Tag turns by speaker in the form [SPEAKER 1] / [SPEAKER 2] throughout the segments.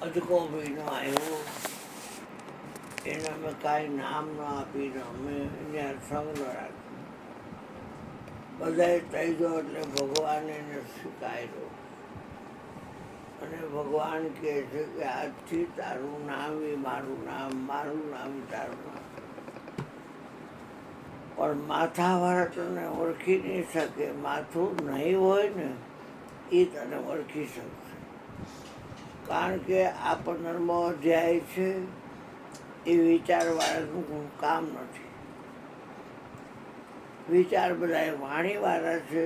[SPEAKER 1] અજકો ભાઈનો આવ્યો, એને અમે કાંઈ નામ ન આપીને અમે ત્યાં સંગ ન રાખ્યો. બધાએ તૈજો એટલે ભગવાન એને સ્વીકાર્યો. અને ભગવાન કહે છે કે આજથી તારું નામ એ મારું નામ, મારું નામ તારું નામ. પણ માથાવાળા તને ઓળખી નહીં શકે. માથું નહીં હોય ને એ તને ઓળખી શકશે. કારણ કે આ 15મો અધ્યાય છે એ વિચારવાળાનું કામ નથી. વિચાર બધા વાણીવાળા છે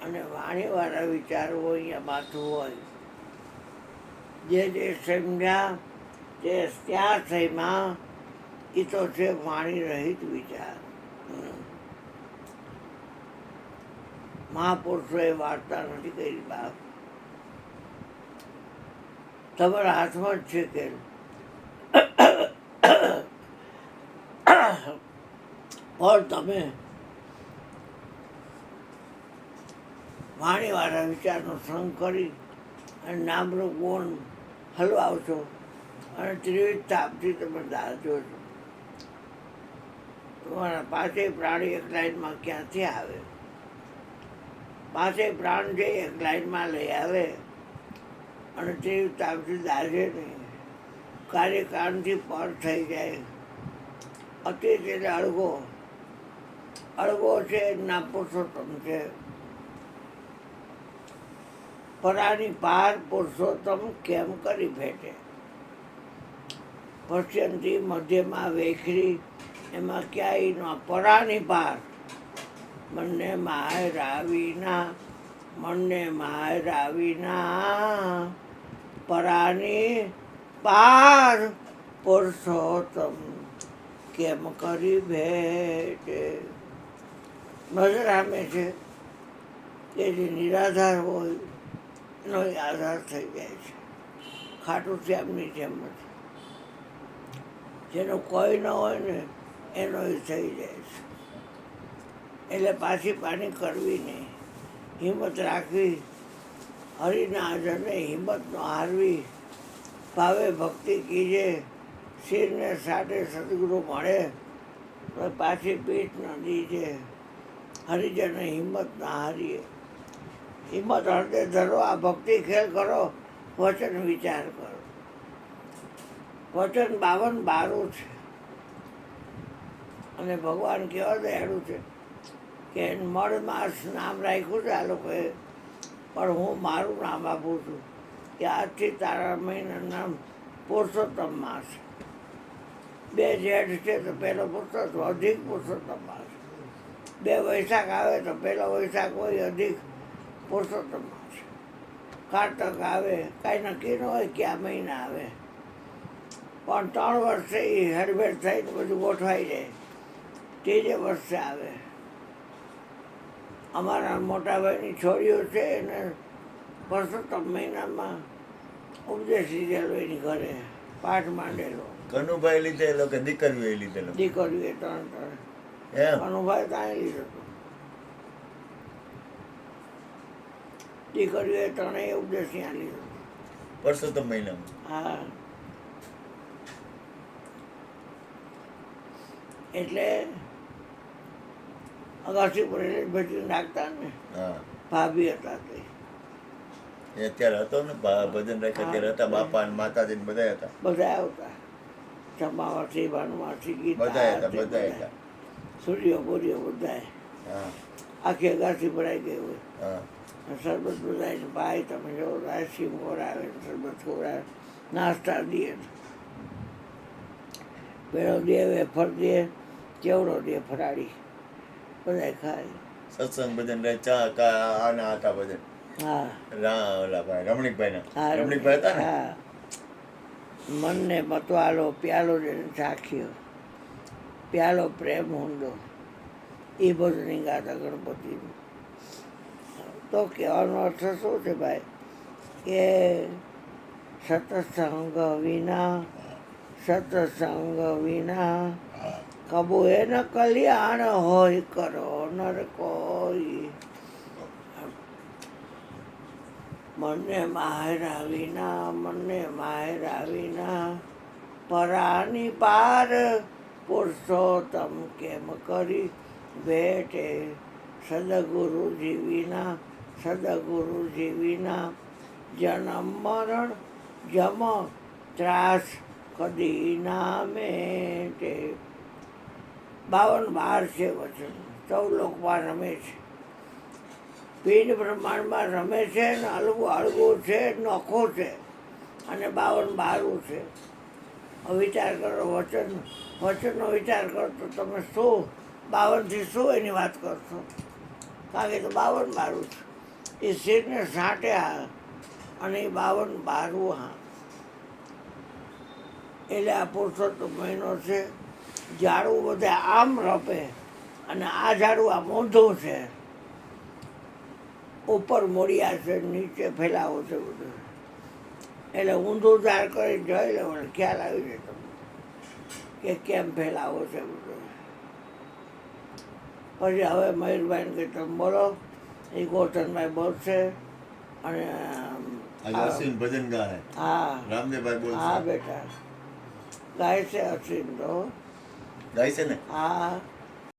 [SPEAKER 1] અને વાણીવાળા વિચારો અહીંયા માથું હોય. જે સમજ્યા તે ત્યાં થઈમાં એ તો છે વાણી રહિત વિચાર. મહાપુરુષોએ વાર્તા નથી કરી બાપ. તમારા હાથમાં જ છે કે પણ તમે વાણીવાળા વિચારનો સંગ કરી અને નામનો ગુણ હલવાવશો અને ત્રિવિધ તાપથી તમે દાજો છો. તમારા પાંચેય પ્રાણી એક લાઈનમાં ક્યાંથી આવે? પાંચેય પ્રાણ જે એક લાઈનમાં લઈ આવે અને ત્રિવિધ તાપથી દાજે નહીં. કાર્યકાળથી પર થઈ જાય. અતીત એટલે અળગો. અળગો છે એના પુરુષોત્તમ છે. પરાની પાર પુરુષોત્તમ કેમ કરી ભેટે? પશ્ચિમથી મધ્યમાં વેખરી એમાં ક્યાંય ન. પરાની પાર મનને માયરા વિના, મનને માયરા વિના પરાની પાર પુરુષોત્તમ કેમ કરી ભેટે? નજર સામે છે કે જે નિરાધાર હોય એનો આધાર થઈ જાય છે. ખાટું શ્યામની જેમ જ જેનો કોઈ ન હોય ને એનો એ થઈ જાય છે. એટલે પાછી પાણી કરવી નહીં, હિંમત રાખવી. હરિના જને હિંમત ન હારવી. ભાવે ભક્તિ કીજે, શિરને સાથે સદગુરુ મળે તો પાછી પીઠ ન દીજે. હરિજને હિંમત ના હારીએ. હિંમત હૃદય ધરો, આ ભક્તિ ખેલ કરો, વચન વિચાર કરો. વચન 52 છે અને ભગવાન કેવા દયાળુ છે કે મળ માસ નામ રાખ્યું છે આ લોકોએ, પણ હું મારું નામ આપું છું કે આજથી તારા મહિનાનું નામ પુરુષોત્તમ માસ. 2 જેઠ છે તો પહેલો પુરુષોત્તમ, અધિક પુરુષોત્તમ માસ. 2 વૈશાખ આવે તો પહેલો વૈશાખ હોય, અધિક પુરુષોત્તમ માસ. કારતક આવે, કાંઈ નક્કી ન હોય કે આ મહિના આવે, પણ 3 વર્ષે એ હેરફેર થઈને બધું ગોઠવાઈ જાય. 3જે વર્ષે આવે. અમારા મોટાભાઈની છોડીઓ છે એને પુરુષોત્તમ મહિનામાં ઉપદેશ લીધેલો એની ઘરે, પાઠ માંડેલો.
[SPEAKER 2] કનુભાઈ લીધેલો કે દીકરીઓ લીધેલો?
[SPEAKER 1] દીકરીએ 3 કનુભાઈ ત્યાં લીધો હતો. દીકરીઓએ 3 ઉપદેશ ત્યાં લીધો
[SPEAKER 2] પુરુષોત્તમ મહિનામાં.
[SPEAKER 1] હા, એટલે અગાસી પર ભજન રાખતા ને. ભાભી હતા તે
[SPEAKER 2] એ અત્યારે હતો ને ભજન રાખે ત્યારે હતા. બાપા ને માતાજી ને બધા હતા.
[SPEAKER 1] બધા આવતા. ચંપાવાસી, ભાનુવાસી, ગીતા
[SPEAKER 2] બધા હતા.
[SPEAKER 1] સૂર્યો બોર્યો બધા. આખી અગાસી ભરાઈ ગઈ હોય. શરબત બધાય ભાઈ તમે જો રાશી ખોરાવે, શરબત ખોરાવે, નાસ્તા દે, પેલો દે, વેફર દે, ચેવડો દે, ફરાળી બધા ખાય.
[SPEAKER 2] સત્સંગ ભજન રહે, ચા કા આના હતા ભજન.
[SPEAKER 1] હા,
[SPEAKER 2] ઓલા ભાઈ રમણીકભાઈ ના, રમણીકભાઈ હતા ને.
[SPEAKER 1] હા, મનને મતવાલો પ્યાલો જેને ચાખ્યો, પ્યાલો પ્રેમ ઊંડો, એ બધું નહીં ગાતા ગણપતિનું. તો કહેવાનો અર્થ શું છે ભાઈ કે સત્સંગ વિના કબુ એને કલ્યાણ હોય કરો નર કોઈ. મને માહેરા વિના મને માહેરા વિના પરાની પાર પુરુષોત્તમ કેમ કરી ભેટે સદગુરુજી વિના જન્મ મરણ જમ ત્રાસ કદી ના મેટે. 52 છે વચન, 14 લોકમાં રમે છે, પિંડ બ્રહ્માંડમાં રમે છે ને અળગું છે, નોખો છે અને 52 બારું છે. હવે વિચાર કરો, વચનનો વિચાર કરો તો તમે શું 52થી શું એની વાત કરશો? કારણ કે તો 52 બારું છે. એ શિરને સાંટે હા અને એ 52 બારું હા. એટલે આ પુરુષોત્તમ મહિનો છે. ઝાડવું બધે આમ રપે અને આ ઝાડવું આ ઊંધું છે, ઉપર મોડિયા છે, નીચે ફેલાવો છે બધું. એટલે ઊંધું ઝાડ કરી જોઈ લેવો એટલે ખ્યાલ આવી જાય તમને કે કેમ ફેલાવો છે બધું. પછી હવે મયુરભાઈને કંઈ તમે બોલો, એ ગોરધનભાઈ બોલશે અને
[SPEAKER 2] આજે અશ્વિન ભજન ગાય,
[SPEAKER 1] હા
[SPEAKER 2] રામદેવભાઈ બોલશે.
[SPEAKER 1] હા બેટા ગાય છે અશ્વિન તો.
[SPEAKER 2] ગાય છે ને?
[SPEAKER 1] હા